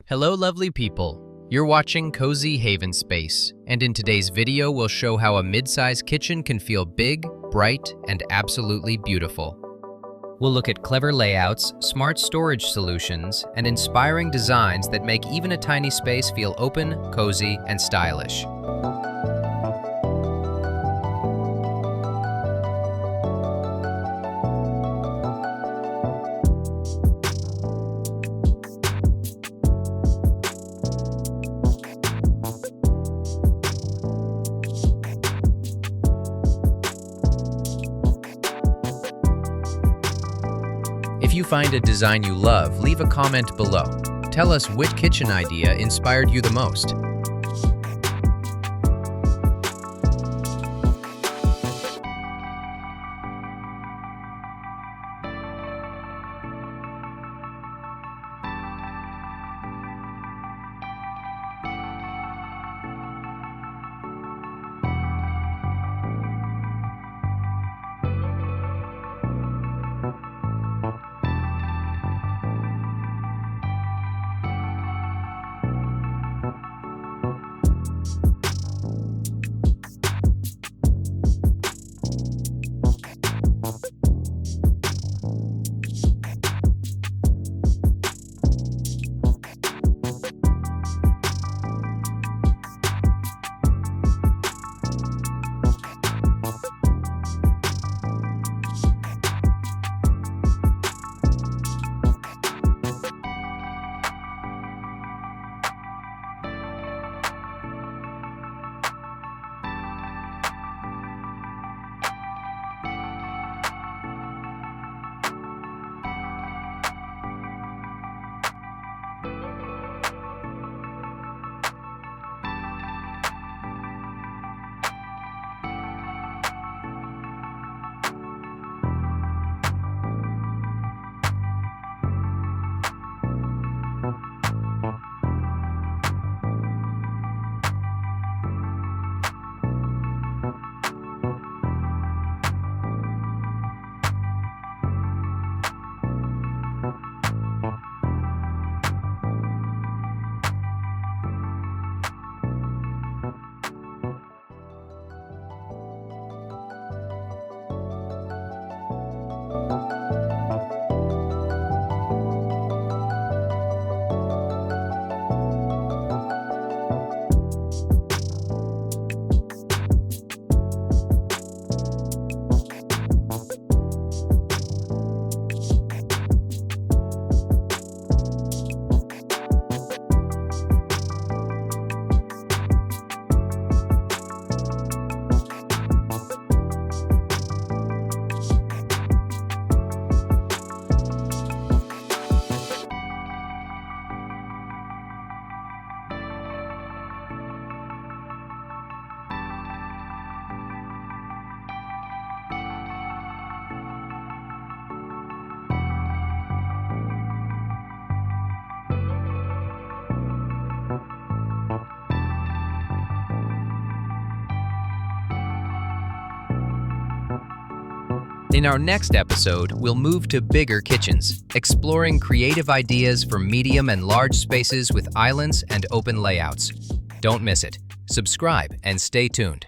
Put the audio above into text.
Hello lovely people, you're watching Cozy Haven Space, and in today's video we'll show how a mid-size kitchen can feel big, bright, and absolutely beautiful. We'll look at clever layouts, smart storage solutions, and inspiring designs that make even a tiny space feel open, cozy, and stylish. If you find a design you love, leave a comment below. Tell us which kitchen idea inspired you the most. In our next episode, we'll move to bigger kitchens, exploring creative ideas for medium and large spaces with islands and open layouts. Don't miss it. Subscribe and stay tuned.